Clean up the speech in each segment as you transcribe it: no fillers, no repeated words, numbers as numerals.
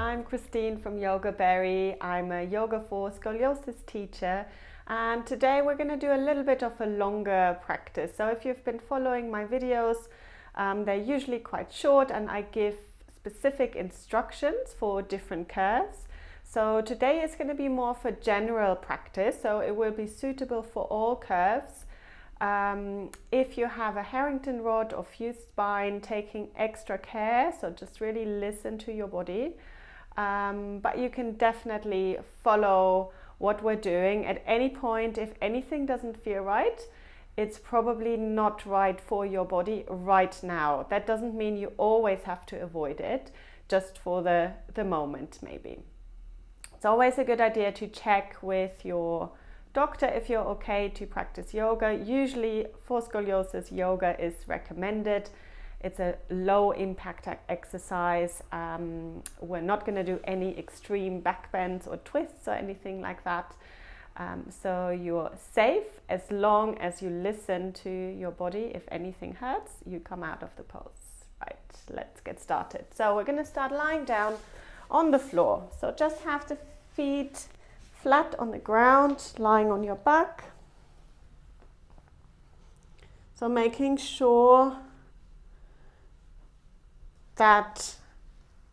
I'm Christine from Yoga Berry. I'm a Yoga for Scoliosis teacher, and today we're going to do a little bit of a longer practice. So if you've been following my videos, they're usually quite short and I give specific instructions for different curves. So today is going to be more for general practice, so it will be suitable for all curves. If you have a Harrington rod or fused spine, taking extra care, so just really listen to your body. But you can definitely follow what we're doing at any point. If anything doesn't feel right, it's probably not right for your body right now. That doesn't mean you always have to avoid it, just for the moment maybe. It's always a good idea to check with your doctor if you're okay to practice yoga. Usually for scoliosis, yoga is recommended. It's a low impact exercise. We're not going to do any extreme back bends or twists or anything like that. So you're safe as long as you listen to your body. If anything hurts, you come out of the pose. Right, let's get started. So we're going to start lying down on the floor. So just have the feet flat on the ground, lying on your back. So making sure that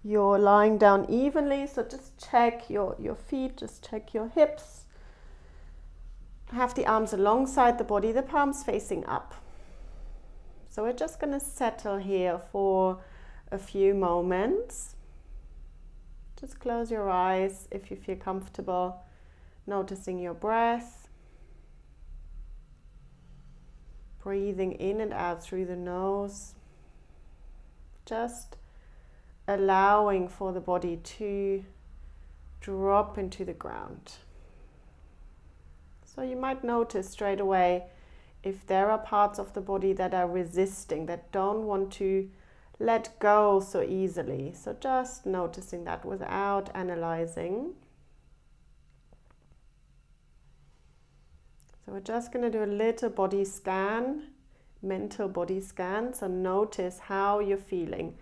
you're lying down evenly. So just check your feet, just check your hips. Have the arms alongside the body, the palms facing up. So we're just going to settle here for a few moments. Just close your eyes if you feel comfortable. Noticing your breath, breathing in and out through the nose, just allowing for the body to drop into the ground. So you might notice straight away if there are parts of the body that are resisting, that don't want to let go so easily. So just noticing that without analyzing. So we're just going to do a little body scan, mental body scan. So notice how you're feeling.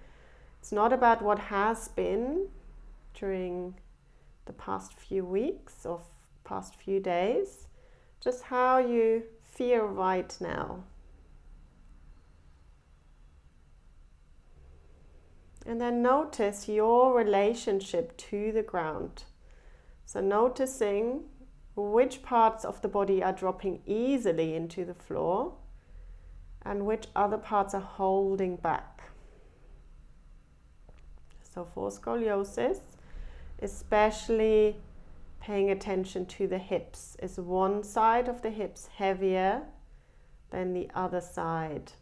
It's not about what has been during the past few weeks or past few days, just how you feel right now. And then notice your relationship to the ground. So noticing which parts of the body are dropping easily into the floor and which other parts are holding back. So for scoliosis, especially paying attention to the hips. Is one side of the hips heavier than the other side?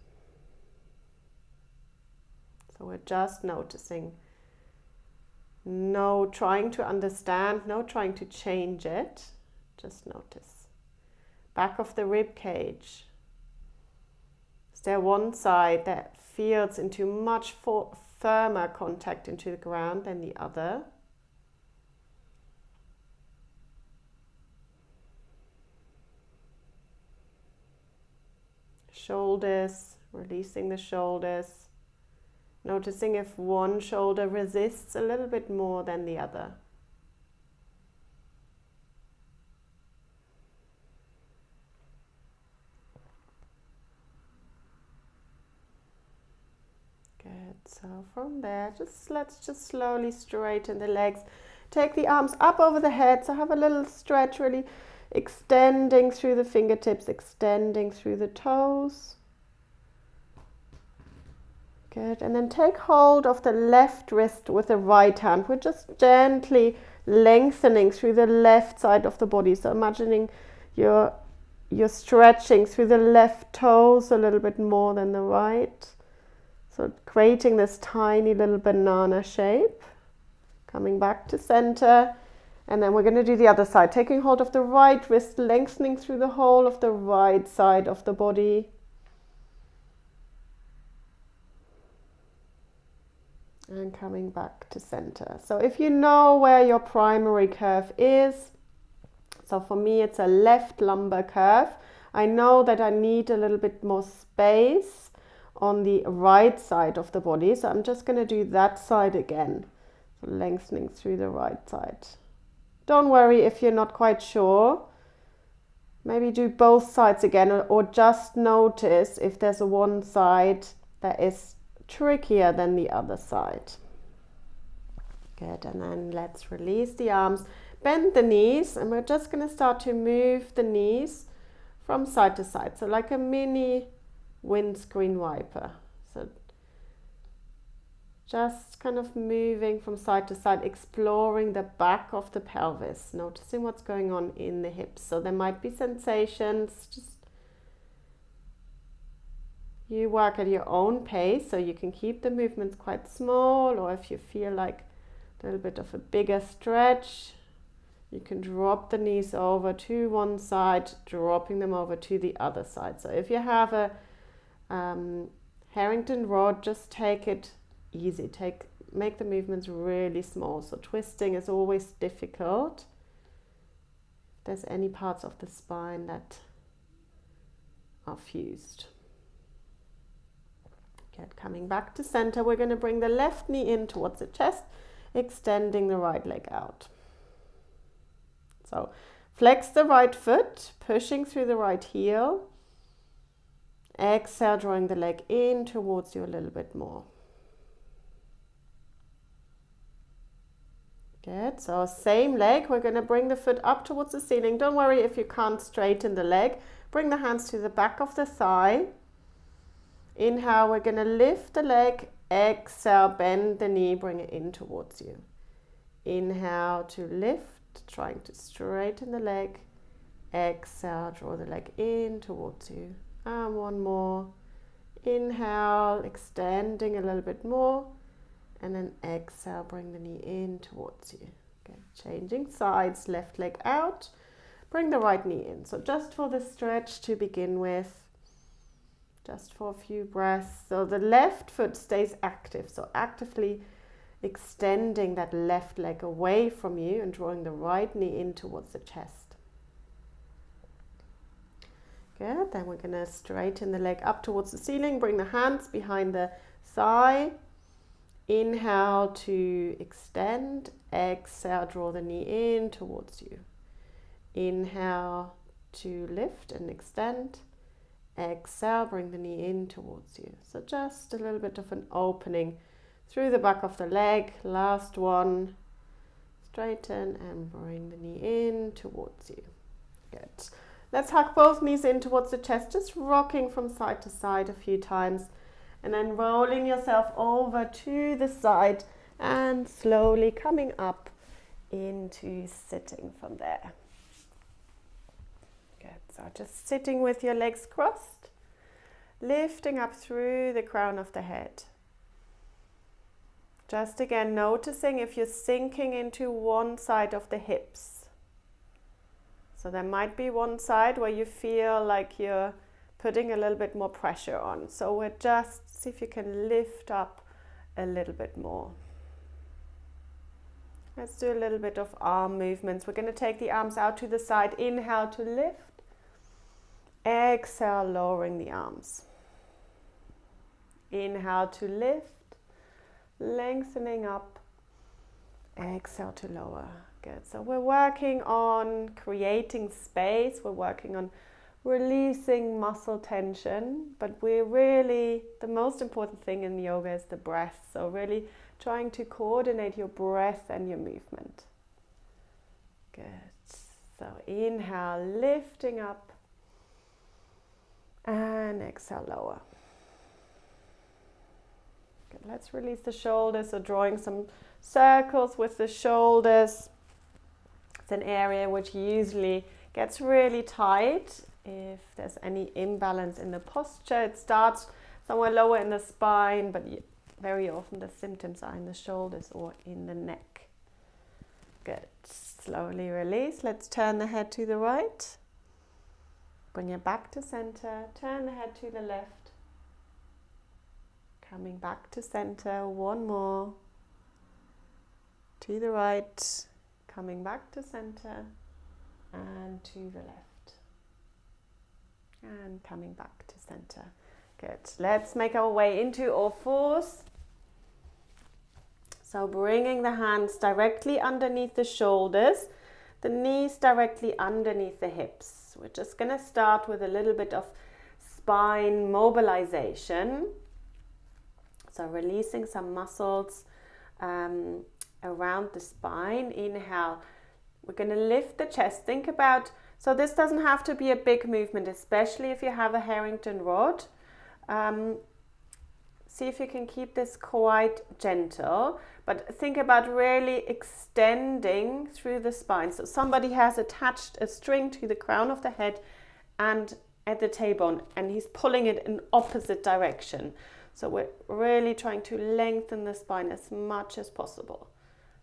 So we're just noticing. No trying to understand, no trying to change it. Just notice. Back of the rib cage. Is there one side that feels into much firmer contact into the ground than the other? Shoulders, releasing the shoulders. Noticing if one shoulder resists a little bit more than the other. So from there, let's just slowly straighten the legs. Take the arms up over the head, so have a little stretch, really extending through the fingertips, extending through the toes. Good, and then take hold of the left wrist with the right hand. We're just gently lengthening through the left side of the body. So imagining you're stretching through the left toes a little bit more than the right. So creating this tiny little banana shape, coming back to center, and then we're going to do the other side, taking hold of the right wrist, lengthening through the whole of the right side of the body. And coming back to center. So if you know where your primary curve is, so for me it's a left lumbar curve. I know that I need a little bit more space on the right side of the body, so I'm just going to do that side again. lengthening through the right side. Don't worry if you're not quite sure. Maybe do both sides again, or just notice if there's one side that is trickier than the other side. Good, and then let's release the arms. Bend the knees, and we're just going to start to move the knees from side to side. So like a mini windscreen wiper. So just kind of moving from side to side, exploring the back of the pelvis, noticing what's going on in the hips. So there might be sensations, just you work at your own pace, so you can keep the movements quite small, or if you feel like a little bit of a bigger stretch, you can drop the knees over to one side, dropping them over to the other side. So if you have a Harrington rod, just take it easy. Make the movements really small. So twisting is always difficult. If there's any parts of the spine that are fused. Good. Coming back to center, we're going to bring the left knee in towards the chest, extending the right leg out. So flex the right foot, pushing through the right heel. Exhale, drawing the leg in towards you a little bit more. Good, so same leg, we're going to bring the foot up towards the ceiling. Don't worry if you can't straighten the leg. Bring the hands to the back of the thigh. Inhale, we're going to lift the leg. Exhale, bend the knee, bring it in towards you. Inhale to lift, trying to straighten the leg. Exhale, draw the leg in towards you. And one more. Inhale, extending a little bit more. And then exhale, bring the knee in towards you. Okay, changing sides, left leg out. Bring the right knee in. So just for the stretch to begin with, just for a few breaths. So the left foot stays active. So actively extending that left leg away from you and drawing the right knee in towards the chest. Good, then we're going to straighten the leg up towards the ceiling. Bring the hands behind the thigh. Inhale to extend. Exhale, draw the knee in towards you. Inhale to lift and extend. Exhale, bring the knee in towards you. So just a little bit of an opening through the back of the leg. Last one. Straighten and bring the knee in towards you. Good. Let's hug both knees in towards the chest, just rocking from side to side a few times. And then rolling yourself over to the side and slowly coming up into sitting from there. Good. So just sitting with your legs crossed, lifting up through the crown of the head. Just again noticing if you're sinking into one side of the hips. So there might be one side where you feel like you're putting a little bit more pressure on. So we're just, see if you can lift up a little bit more. Let's do a little bit of arm movements. We're going to take the arms out to the side. Inhale to lift. Exhale, lowering the arms. Inhale to lift. Lengthening up. Exhale to lower. Good. So we're working on creating space. We're working on releasing muscle tension, but we're really, the most important thing in yoga is the breath. So really trying to coordinate your breath and your movement. Good. So inhale, lifting up, and exhale, lower. Good. Let's release the shoulders. So drawing some circles with the shoulders. It's an area which usually gets really tight. If there's any imbalance in the posture, it starts somewhere lower in the spine, but very often the symptoms are in the shoulders or in the neck. Good. Slowly release. Let's turn the head to the right. Bring it back to center. Turn the head to the left. Coming back to center. One more. To the right. Coming back to center. And to the left. And coming back to center. Good. Let's make our way into all fours. So bringing the hands directly underneath the shoulders, the knees directly underneath the hips. We're just going to start with a little bit of spine mobilization. So releasing some muscles around the spine. Inhale. We're going to lift the chest. Think about, so this doesn't have to be a big movement, especially if you have a Harrington rod. See if you can keep this quite gentle, but think about really extending through the spine. So somebody has attached a string to the crown of the head and at the tailbone, and he's pulling it in opposite direction. So we're really trying to lengthen the spine as much as possible.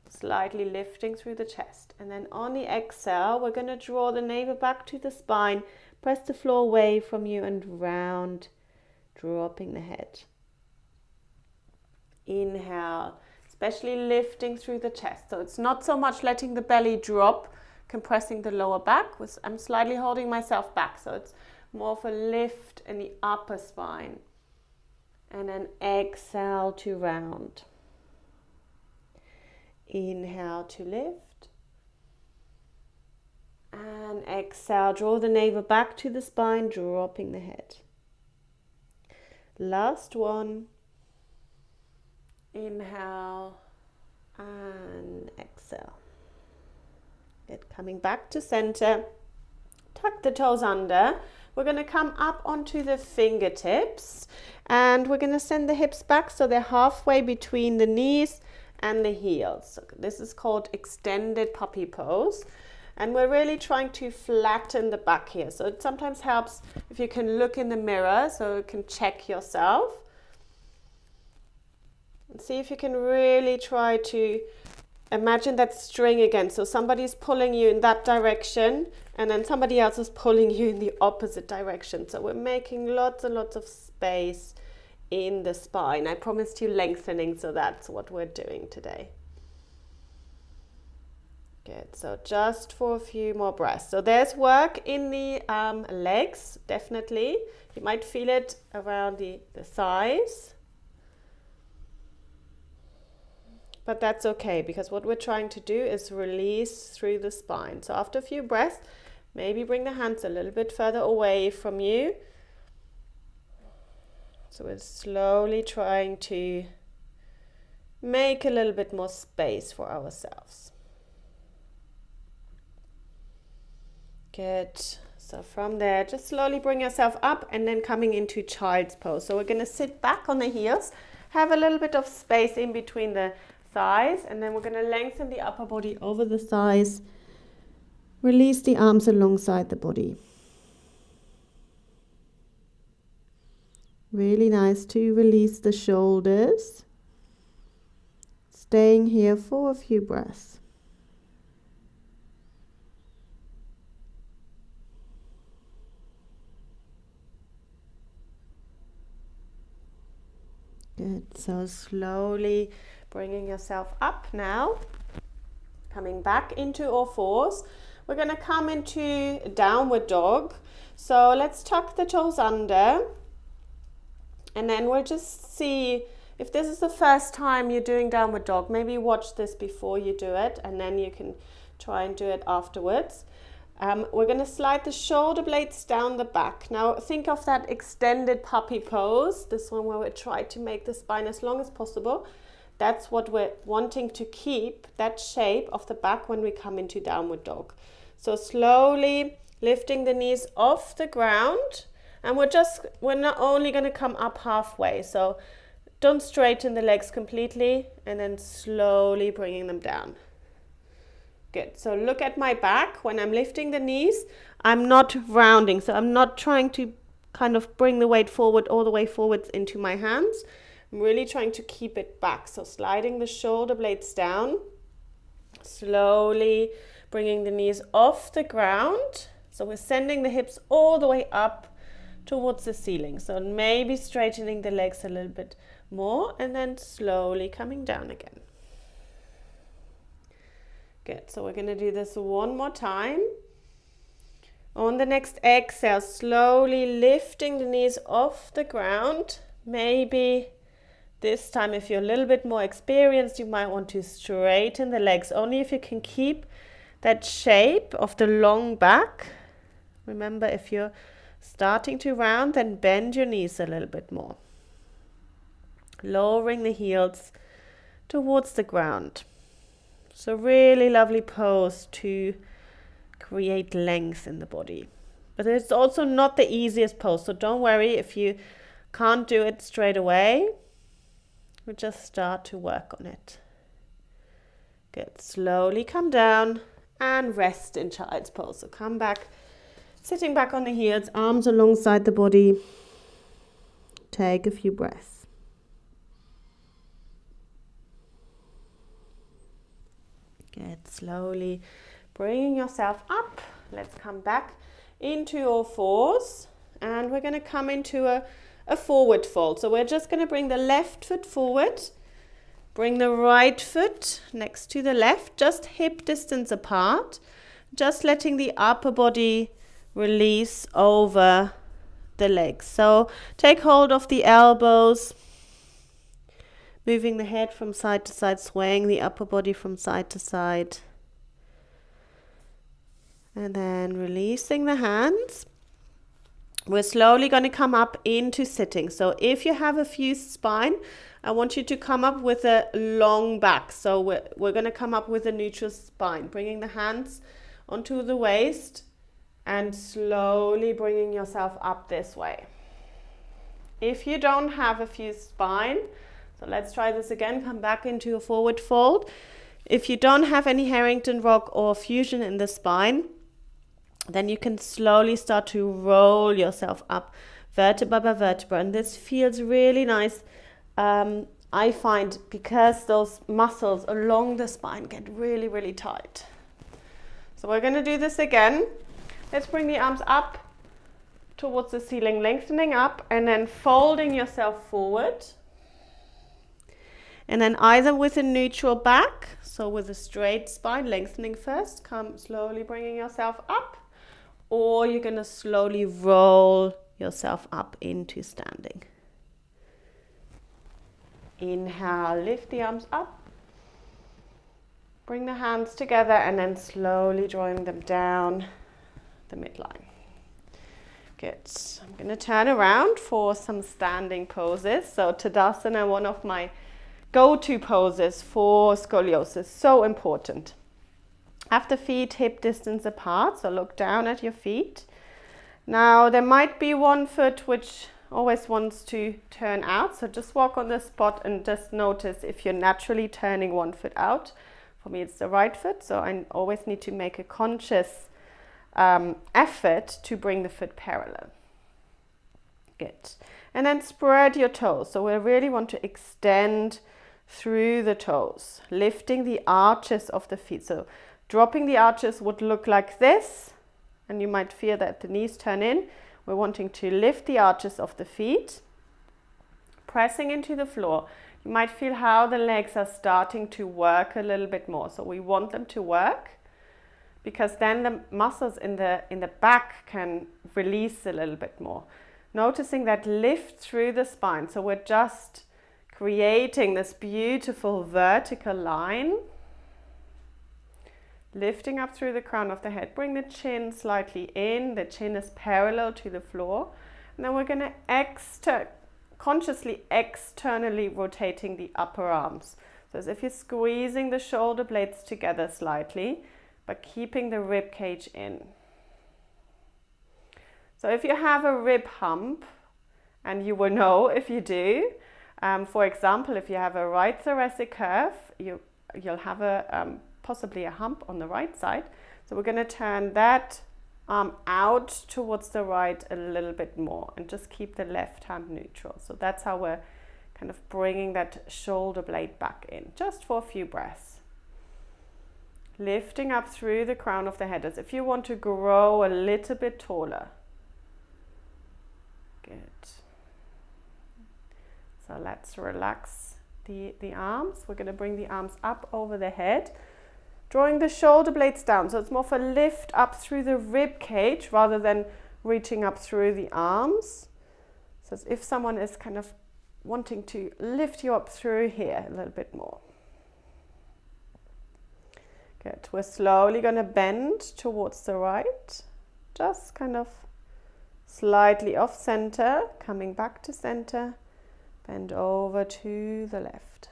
Slightly lifting through the chest. And then on the exhale, we're going to draw the navel back to the spine, press the floor away from you and round, dropping the head. Inhale, especially lifting through the chest. So it's not so much letting the belly drop, compressing the lower back. I'm slightly holding myself back. So it's more of a lift in the upper spine. And then exhale to round. Inhale to lift. And exhale, draw the navel back to the spine, dropping the head. Last one. Inhale and exhale. Good. Coming back to center. Tuck the toes under. We're going to come up onto the fingertips and we're going to send the hips back so they're halfway between the knees and the heels. So this is called extended puppy pose. And we're really trying to flatten the back here. So it sometimes helps if you can look in the mirror so you can check yourself. And see if you can really try to imagine that string again. So somebody's pulling you in that direction and then somebody else is pulling you in the opposite direction. So we're making lots and lots of space in the spine. I promised you lengthening, so that's what we're doing today. Good. So just for a few more breaths. So there's work in the legs, definitely. You might feel it around the thighs. But that's okay, because what we're trying to do is release through the spine. So after a few breaths, maybe bring the hands a little bit further away from you. So we're slowly trying to make a little bit more space for ourselves. Good. So from there, just slowly bring yourself up and then coming into child's pose. So we're going to sit back on the heels, have a little bit of space in between the thighs, and then we're going to lengthen the upper body over the thighs. Release the arms alongside the body. Really nice to release the shoulders. Staying here for a few breaths. Good. So slowly bringing yourself up now. Coming back into all fours. We're going to come into downward dog. So let's tuck the toes under. And then we'll just see if this is the first time you're doing downward dog. Maybe watch this before you do it and then you can try and do it afterwards. We're going to slide the shoulder blades down the back. Now think of that extended puppy pose. This one where we try to make the spine as long as possible. That's what we're wanting to keep, that shape of the back when we come into downward dog. So slowly lifting the knees off the ground. And we're not only going to come up halfway. So don't straighten the legs completely and then slowly bringing them down. Good. So look at my back. When I'm lifting the knees, I'm not rounding. So I'm not trying to kind of bring the weight forward, all the way forwards into my hands. I'm really trying to keep it back. So sliding the shoulder blades down, slowly bringing the knees off the ground. So we're sending the hips all the way up towards the ceiling. So maybe straightening the legs a little bit more and then slowly coming down again. Good. So we're going to do this one more time. On the next exhale, slowly lifting the knees off the ground. Maybe This time, if you're a little bit more experienced, you might want to straighten the legs, only if you can keep that shape of the long back. Remember, if you're starting to round, then bend your knees a little bit more. Lowering the heels towards the ground. So really lovely pose to create length in the body. But it's also not the easiest pose, so don't worry if you can't do it straight away. We just start to work on it. Good. Slowly come down and rest in child's pose. So come back, sitting back on the heels, arms alongside the body. Take a few breaths. Good. Slowly bringing yourself up. Let's come back into all fours, and we're going to come into a forward fold. So we're just going to bring the left foot forward, bring the right foot next to the left, just hip distance apart, just letting the upper body release over the legs. So take hold of the elbows, moving the head from side to side, swaying the upper body from side to side. And then releasing the hands. We're slowly going to come up into sitting. So if you have a fused spine, I want you to come up with a long back. So we're going to come up with a neutral spine, bringing the hands onto the waist and slowly bringing yourself up this way. If you don't have a fused spine, so let's try this again, come back into a forward fold. If you don't have any Harrington rock or fusion in the spine, then you can slowly start to roll yourself up vertebra by vertebra, and this feels really nice. I find because those muscles along the spine get really, really tight. So we're going to do this again. Let's bring the arms up towards the ceiling, lengthening up and then folding yourself forward. And then either with a neutral back, so with a straight spine, lengthening first, come slowly bringing yourself up. Or you're going to slowly roll yourself up into standing. Inhale, lift the arms up. Bring the hands together and then slowly drawing them down the midline. Good. I'm going to turn around for some standing poses. So Tadasana, one of my go-to poses for scoliosis, so important. Have the feet hip distance apart, so look down at your feet. Now there might be one foot which always wants to turn out, so just walk on the spot and just notice if you're naturally turning one foot out. For me it's the right foot, so I always need to make a conscious effort to bring the foot parallel. Good. And then spread your toes, so we really want to extend through the toes, lifting the arches of the feet. So dropping the arches would look like this, and you might feel that the knees turn in. We're wanting to lift the arches of the feet, pressing into the floor. You might feel how the legs are starting to work a little bit more. So we want them to work because then the muscles in the back can release a little bit more. Noticing that lift through the spine. So we're just creating this beautiful vertical line. Lifting up through the crown of the head. Bring the chin slightly in. The chin is parallel to the floor. And then we're going to consciously externally rotating the upper arms. So as if you're squeezing the shoulder blades together slightly, but keeping the rib cage in. So if you have a rib hump, and you will know if you do, for example, if you have a right thoracic curve, you'll have possibly a hump on the right side. So we're going to turn that arm out towards the right a little bit more and just keep the left hand neutral. So that's how we're kind of bringing that shoulder blade back in, just for a few breaths. Lifting up through the crown of the head as if you want to grow a little bit taller. Good. So let's relax the arms. We're going to bring the arms up over the head, drawing the shoulder blades down. So it's more of a lift up through the rib cage rather than reaching up through the arms. So as if someone is kind of wanting to lift you up through here a little bit more. Good. We're slowly going to bend towards the right, just kind of slightly off center, coming back to center, bend over to the left,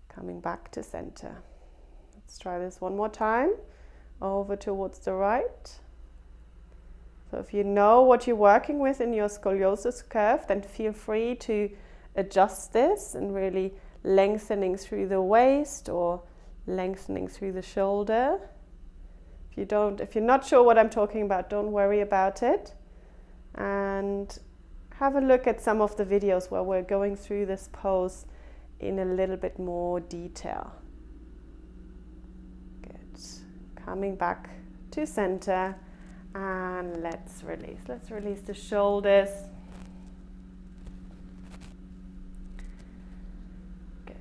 coming back to center. Let's try this one more time, over towards the right. So if you know what you're working with in your scoliosis curve, then feel free to adjust this and really lengthening through the waist or lengthening through the shoulder. If you're not sure what I'm talking about, don't worry about it. And have a look at some of the videos where we're going through this pose in a little bit more detail. Good. Coming back to center. And let's release. Let's release the shoulders. Good.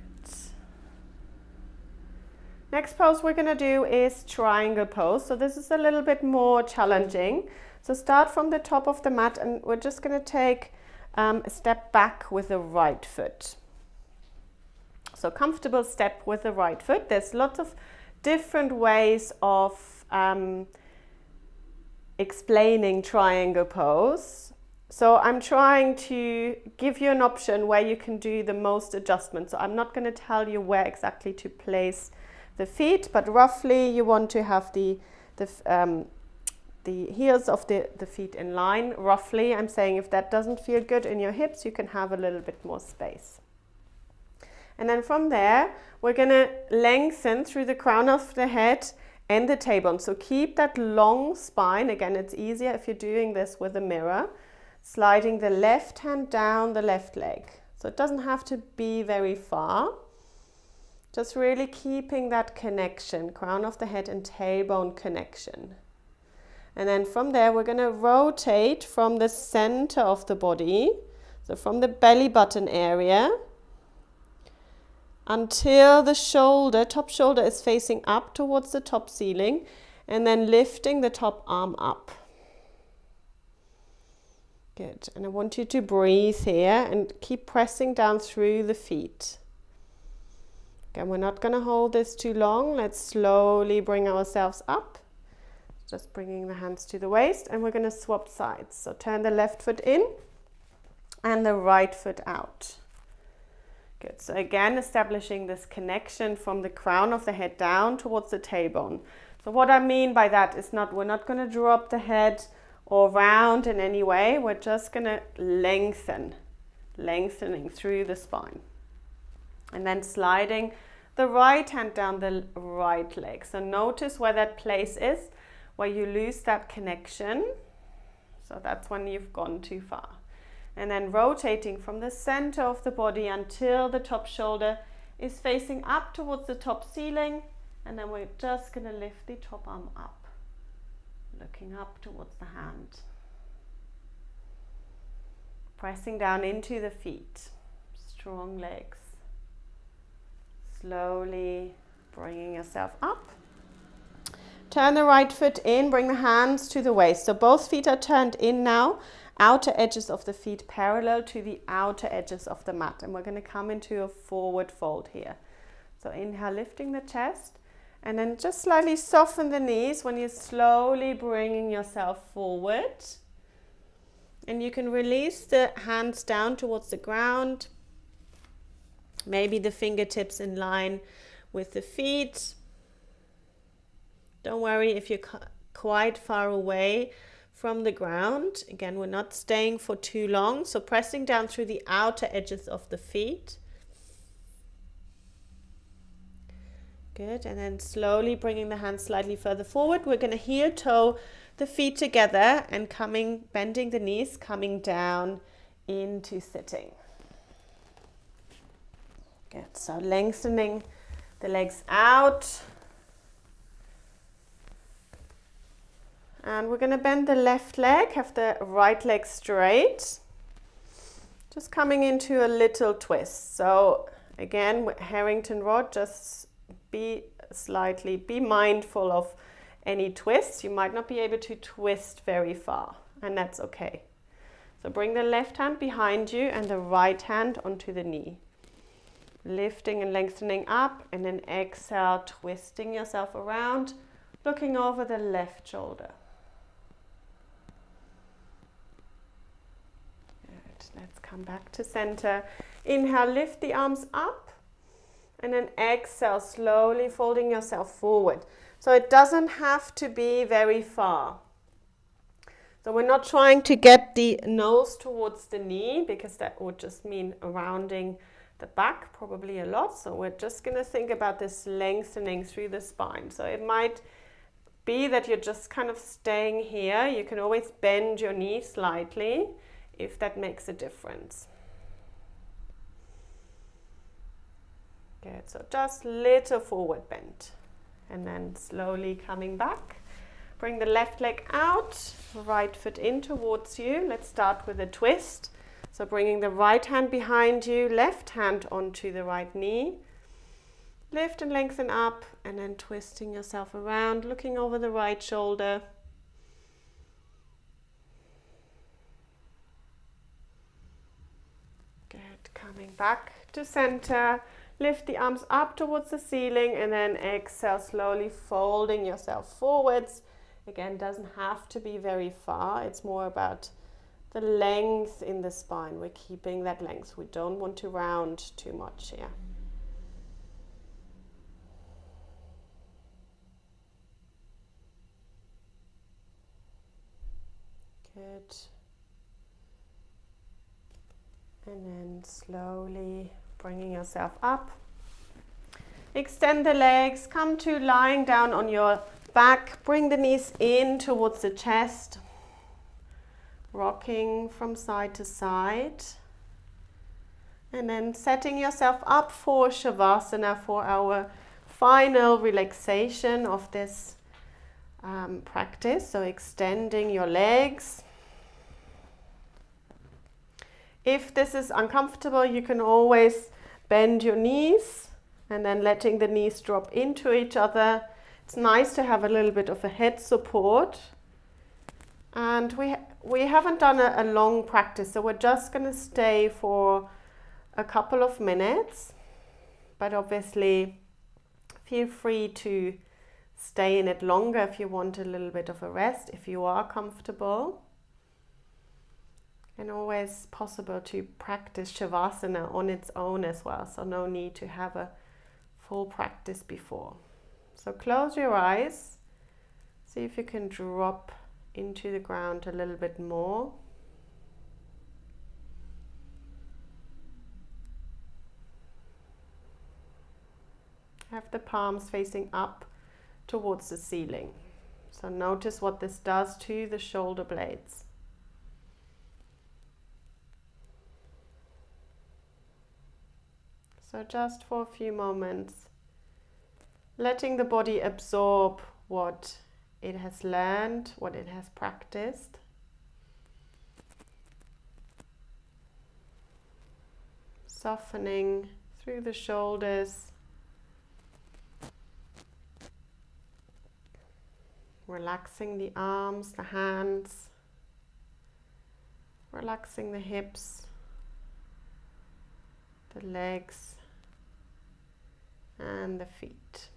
Next pose we're going to do is triangle pose. So this is a little bit more challenging. So start from the top of the mat and we're just going to take a step back with the right foot. So comfortable step with the right foot. There's lots of different ways of explaining triangle pose. So I'm trying to give you an option where you can do the most adjustments. So I'm not going to tell you where exactly to place the feet, but roughly you want to have the heels of the feet in line. Roughly, I'm saying if that doesn't feel good in your hips, you can have a little bit more space. And then from there, we're going to lengthen through the crown of the head and the tailbone. So keep that long spine. Again, it's easier if you're doing this with a mirror. Sliding the left hand down the left leg. So it doesn't have to be very far. Just really keeping that connection, crown of the head and tailbone connection. And then from there, we're going to rotate from the center of the body, so from the belly button area, until the shoulder, top shoulder is facing up towards the top ceiling, and then lifting the top arm up. Good. And I want you to breathe here and keep pressing down through the feet. Again, we're not going to hold this too long. Let's slowly bring ourselves up. Just bringing the hands to the waist, and we're going to swap sides. So turn the left foot in and the right foot out. Good. So again, establishing this connection from the crown of the head down towards the tailbone. So what I mean by that is we're not going to drop the head or round in any way. We're just going to lengthening through the spine. And then sliding the right hand down the right leg. So notice where that place is, where you lose that connection. So that's when you've gone too far. And then rotating from the center of the body until the top shoulder is facing up towards the top ceiling. And then we're just going to lift the top arm up, looking up towards the hand. Pressing down into the feet, strong legs. Slowly bringing yourself up. Turn the right foot in, bring the hands to the waist. So both feet are turned in now. Outer edges of the feet parallel to the outer edges of the mat. And we're going to come into a forward fold here. So inhale, lifting the chest. And then just slightly soften the knees when you're slowly bringing yourself forward. And you can release the hands down towards the ground. Maybe the fingertips in line with the feet. Don't worry if you're quite far away from the ground. Again, we're not staying for too long. So pressing down through the outer edges of the feet. Good. And then slowly bringing the hands slightly further forward. We're going to heel toe the feet together and bending the knees, coming down into sitting. Good. So lengthening the legs out. And we're going to bend the left leg, have the right leg straight. Just coming into a little twist. So again, with Harrington rod, just be mindful of any twists. You might not be able to twist very far, and that's okay. So bring the left hand behind you and the right hand onto the knee. Lifting and lengthening up, and then exhale, twisting yourself around, looking over the left shoulder. Good. Let's come back to center. Inhale, lift the arms up, and then exhale, slowly folding yourself forward. So it doesn't have to be very far. So we're not trying to get the nose towards the knee, because that would just mean rounding the back probably a lot. So we're just going to think about this lengthening through the spine. So it might be that you're just kind of staying here. You can always bend your knee slightly if that makes a difference. Good. So just little forward bend, and then slowly coming back. Bring the left leg out, right foot in towards you. Let's start with a twist. So bringing the right hand behind you, left hand onto the right knee. Lift and lengthen up, and then twisting yourself around, looking over the right shoulder. Good. Coming back to center. Lift the arms up towards the ceiling, and then exhale, slowly folding yourself forwards. Again, doesn't have to be very far. It's more about the length in the spine. We're keeping that length. We don't want to round too much here. Good. And then slowly bringing yourself up. Extend the legs. Come to lying down on your back. Bring the knees in towards the chest. Rocking from side to side. And then setting yourself up for Shavasana, for our final relaxation of this practice. So extending your legs. If this is uncomfortable, you can always bend your knees and then letting the knees drop into each other. It's nice to have a little bit of a head support. And we haven't done a long practice, so we're just going to stay for a couple of minutes. But obviously, feel free to stay in it longer if you want a little bit of a rest, if you are comfortable. And always possible to practice Shavasana on its own as well, so no need to have a full practice before. So close your eyes, see if you can drop into the ground a little bit more. Have the palms facing up towards the ceiling. So notice what this does to the shoulder blades. So just for a few moments, letting the body absorb what it has learned, what it has practiced. Softening through the shoulders. Relaxing the arms, the hands. Relaxing the hips, the legs, and the feet.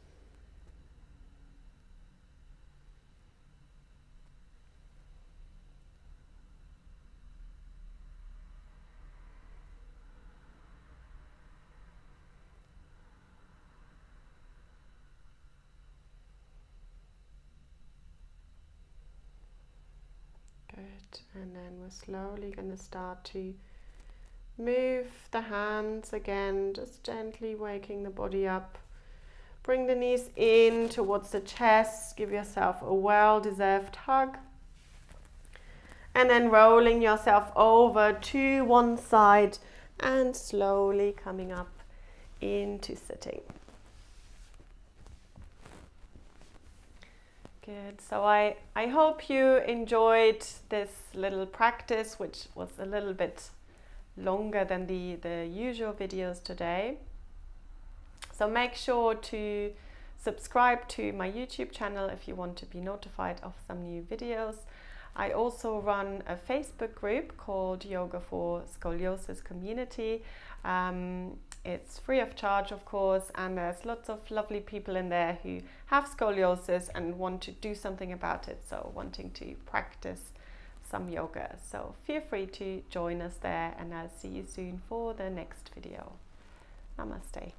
Good. And then we're slowly going to start to move the hands again, just gently waking the body up. Bring the knees in towards the chest. Give yourself a well-deserved hug. And then rolling yourself over to one side and slowly coming up into sitting. Good. So I hope you enjoyed this little practice, which was a little bit longer than the usual videos today. So make sure to subscribe to my YouTube channel if you want to be notified of some new videos. I also run a Facebook group called Yoga for Scoliosis Community. It's free of charge, of course, and there's lots of lovely people in there who have scoliosis and want to do something about it, so wanting to practice some yoga. So feel free to join us there, and I'll see you soon for the next video. Namaste.